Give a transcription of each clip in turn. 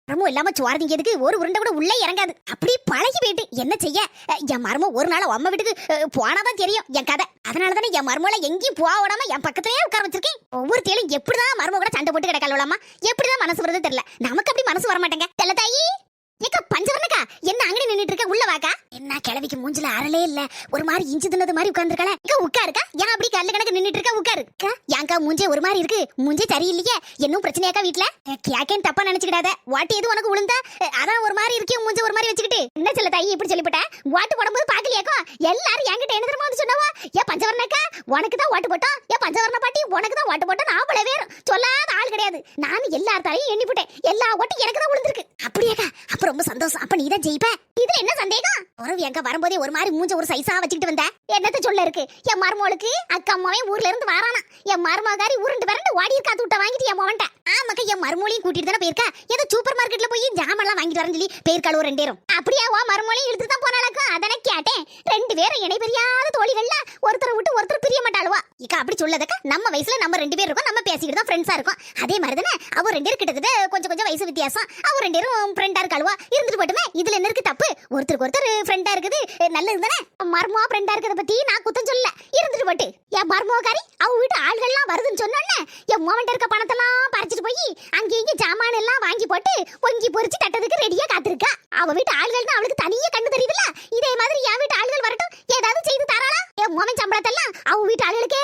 மரமும் இல்லாம சோறு திங்கிறதுக்கு ஒரு உருண்டை கூட உள்ளே இறங்காது. அப்படி பழகி போயிட்டு என்ன செய்ய? என் மரமும் ஒரு நாள் அம்மா வீட்டுக்கு போனாதான் தெரியும் என் கதை. அதனாலதானே என் மருமகளை எங்கேயும் போக விடாம என் பக்கத்திலேயே உட்கார வச்சிருக்கேன். ஒவ்வொரு தேலும் எப்படிதான் மருமக கூட சண்டை போட்டு கிடக்கலாமா? எப்படிதான் மனசு வருது தெரியல. நமக்கு அப்படி மனசு வர மாட்டேங்க. தெல்ல தாயி ஏக்கா பஞ்சவர்ணக்கா என்ன அங்கடி நின்னுட்டு இருக்க? உள்ள வாக்கா. என்ன கிழவிக்கு மூஞ்சில அரலே இல்ல, ஒரு மாதிரி இஞ்சி தின்னது மாதிரி உட்கார்ந்துருக்கல. இங்க உட்காருக்கா. ஏன் அப்படி கல்ல கணக்கு நின்னுட்டு இருக்க? உட்காரு. ஏங்கா மூஞ்சே ஒரு மாதிரி இருக்கு? மூஞ்சே சரியில்லையே. இன்னும் பிரச்சனையாக்கா வீட்ல? கேக்கேன் தப்பா நினைச்சுக்கிடாத. வாட்டி எது உனக்கு விழுந்தா? அதான் ஒரு மாதிரி இருக்கே மூஞ்சே ஒரு மாதிரி வச்சுக்கிட்டு. என்ன சொல்ல தாயி இப்படி சொல்லிவிட்ட? வாட்டு போடும்போது பாக்கலையாக்கா? எல்லாரும் என்கிட்ட என்ன தெரியுமா வந்து சொன்னவா? ஏன் பஞ்சவர்ணக்கா உனக்கு தான் வாட்டு போட்டோம். ஏன் பஞ்சவர்ண பாட்டி உனக்கு தான் வாட்டு போட்டோம். நான் அவ்வளவு வேறும் சொல்லாத ஆள் கிடையாது. நான் எல்லாத்தாரையும் எண்ணி போட்டேன். எல்லா ஓட்டும் எனக்கு தான் விழுந்திருக்கு. அப்படியாக்கா? அப்ப ரொம்ப சந்தோஷம். அப்ப நீதான் ஜெயிப்ப. இதுல என்ன சந்தேகம்? உறவு எங்க வரும்போதே ஒரு மாதிரி மூஞ்ச ஒரு சைஸா வச்சுக்கிட்டு வந்த. என்னத்த சொல்ல இருக்கு? என் மருமகளுக்கு அக்கா அம்மாவே ஊர்ல இருந்து வரானா. என் மருமகாரி உருண்டு வரண்டு வாடி காத்து விட்ட வாங்கிட்டு என் மவன்ட்ட. ஆமாக்கா என் மருமகளையும் கூட்டிட்டு தானே போயிருக்கா. ஏதோ சூப்பர் மார்க்கெட்ல போய் ஜாமெல்லாம் வாங்கிட்டு வரேன்னு சொல்லி பேர்காலோ 2 பேரும். அப்படியே வா மருமகளையும் இழுத்துட்டு தான் போனாலாக்கும். அதானே கேட்டேன். 2 பேரும் இணை பெரியாத தோழிகள்ல ஒருத்தரை விட்டு ஒருத்தர் பிரிய மாட்டாளுவா. இக்கா அப்படி சொல்லதக்கா நம்ம வயசுல நம்ம 2 பேர் இருக்கோம். நம்ம பேசிக்கிட்டு தான் ஃப்ரெண்ட்ஸா இருக்கோம். அதே மாதிரி தானே அவ 2 பேர் கிட்டத்தட்ட கொஞ்சம் வயசு வித்தியாசம். அவ 2 பேரும் ஃப்ரெண்டா இருக்காளுவா. இருந்துட்டு போட்டுமே. இதுல என்ன இருக்கு தப்பு? ஒருத்தருக்கு ஒருத்தர் ஃப்ரெண்டா இருக்குது நல்லது தானே. மர்மோ ஃப்ரெண்டா இருக்கத பத்தி நான் குத்தம் சொல்லல. இருந்துட்டு போட்டு என் மர்மோகாரி அவ வீட்டு ஆள்கள்லாம் வருதுன்னு சொன்னோன்னே என் மோவன்ட்ட இருக்க பணத்தெல்லாம் பறிச்சிட்டு போய் அங்கே இங்கே ஜாமான் எல்லாம் வாங்கி போட்டு பொங்கி பொரிச்சு தட்டதுக்கு ரெடியா காத்திருக்கா. அவ வீட்டு ஆள்கள்னா அவளுக்கு தனியே கண்ணு தெரியுதுல்ல. இதே மாதிரி என் வீட்டு ஆள்கள் வரட்டும் ஏதாவது செய்து தராளா? என் மோவன் சம்பளத்தெல்லாம் அவ வீட்டு ஆளுகளுக்கே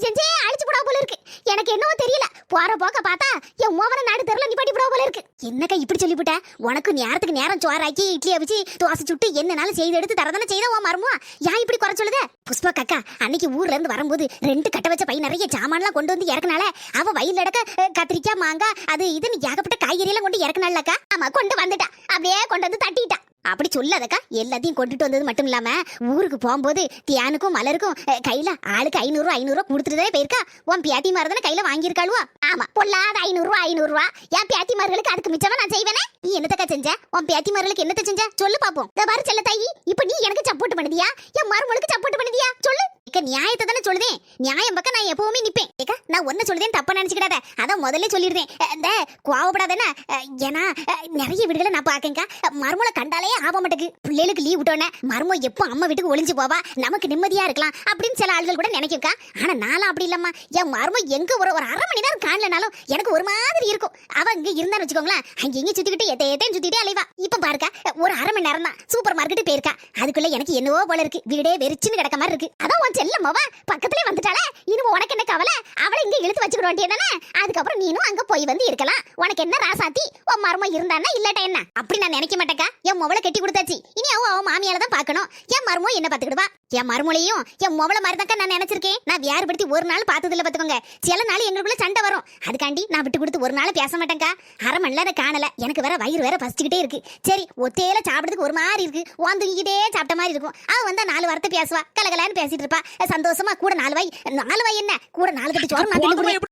செஞ்சே அழிச்சு போட போல இருக்கு. எனக்கு என்னவோ தெரியல. போற போக்க பார்த்தா என் மோவனை நாடு தெருல நிப்பாட்டி போட போல இருக்கு. என்னக்கா இப்படி சொல்லிவிட்ட? உனக்கு நேரத்துக்கு நேரம் சோறாக்கி இட்லி அவிச்சு தோசை சுட்டு என்னனாலும் செய்து எடுத்து தரதானே செய்த உன் மருமோ. ஏன் இப்படி குறை சொல்லுத? புஷ்பா காக்கா அன்னைக்கு ஊர்ல இருந்து வரும்போது 2 கட்ட வச்ச பை நிறைய ஜாமான்லாம் கொண்டு வந்து இறக்குனால அவ வயல்ல இடக்க கத்திரிக்காய் மாங்காய் அது இதுன்னு ஏகப்பட்ட காய்கறி எல்லாம் கொண்டு இறக்குனாலக்கா. ஆமா கொண்டு வந்துட்டா. அப்படியே கொண்டு வந்து தட்டிட்டா. அப்படி சொல்லாதக்கா. எல்லாத்தையும் கொண்டுட்டு வந்தது மட்டும் இல்லாம ஊருக்கு போகும்போது தியானுக்கும் மலருக்கும் கையில ஆளுக்கு 500 கொடுத்துட்டுதான் போயிருக்கா. உன் பியாத்தி மாரதானே கையில வாங்கியிருக்காளுவா. ஆமா பொல்லாத 500 என் பியாத்தி மார்களுக்கு அதுக்கு மிச்சமா நான் செய்வேனே. நீ என்னத்தக்கா செஞ்ச? உன் பியாத்தி மார்களுக்கு என்னத்த செஞ்ச சொல்லு பாப்போம். இந்த பாரு செல்ல தாயி இப்ப நீ எனக்கு சப்போர்ட் பண்ணுதியா? என் மருமகளுக்கு சப்போர்ட் பண்ணுதியா? சொல்லு. நியாயத்தை தானே சொல்லுதேன். நியாயம் பக்கம் நான் எப்பவுமே நிப்பேன். நான் ஒன்ன சொல்லுதேன் தப்பா நினைச்சுக்கிடாத. அதான் முதல்ல சொல்லிடுறேன். இந்த கோவப்படாதேன்னா ஏன்னா நிறைய வீடுகளை நான் பாக்கேங்க. மருமலை கண்டாலே ஆக மாட்டேங்குது. பிள்ளைகளுக்கு லீவ் விட்டோன்னே மருமோ எப்போ அம்மா வீட்டுக்கு ஒளிஞ்சு போவா நமக்கு நிம்மதியா இருக்கலாம் அப்படின்னு சில ஆள்கள் கூட நினைக்கா. ஆனா நானும் அப்படி இல்லம்மா. என் மருமோ எங்க ஒரு 1/2 மணி நேரம் காணலனாலும் எனக்கு ஒரு மாதிரி இருக்கும். அவ இங்க இருந்தான்னு வச்சுக்கோங்களேன் அங்க இங்க சுத்திக்கிட்டு எத்தையும் சுத்திட்டே அலைவா. இப்ப பாருக்கா ஒரு 1/2 மணி நேரம் தான் சூப்பர் மார்க்கெட் போயிருக்கா. அதுக்குள்ள எனக்கு என்னவோ போல இருக்கு. வீடே வெறிச்சுன்னு கிடக்க மாதிரி இருக்கு. அதான் செல்லம்மாவா பக்கத்துலயே வந்துட்டாளே. இனிமே உனக்கு என்ன கவலை? அவளை இங்க இழுத்து வச்சுக்கிட வேண்டியதானே. அதுக்கப்புறம் நீனும் அங்க போய் வந்து இருக்கலாம். உனக்கு என்ன ராசாத்தி? உன் மரும இருந்தானா இல்லாட்ட என்ன? அப்படி நான் நினைக்க மாட்டேக்கா. என் மொவளை கட்டி கொடுத்தாச்சு. இனி அவ மாமியால தான் பாக்கணும். என் மருமோ என்ன பாத்துக்கிடுவா. என் மருமலையும் என் மொவளை மாதிரி தாக்கா நான் நினைச்சிருக்கேன். நான் வியாறுபடுத்தி ஒரு நாள் பார்த்ததில்ல பாத்துக்கோங்க. சில நாள் எங்களுக்குள்ள சண்டை வரும். அதுக்காண்டி நான் விட்டு கொடுத்து ஒரு நாள் பேச மாட்டேங்கா. 1/2 மணி நேரம் காணல. எனக்கு வேற வயிறு வேற பசிச்சுக்கிட்டே இருக்கு. சரி ஒத்தையில சாப்பிடுறதுக்கு ஒரு மாதிரி இருக்கு. தூங்கிக்கிட்டே சாப்பிட்ட மாதிரி இருக்கும். அவ வந்தா 4 வார்த்தை பேசுவா. கலகலான்னு பேசிட்டு இருப்பா. சந்தோஷமா கூட 4 வாய் என்ன கூட 4 கட்டி சோறு நான்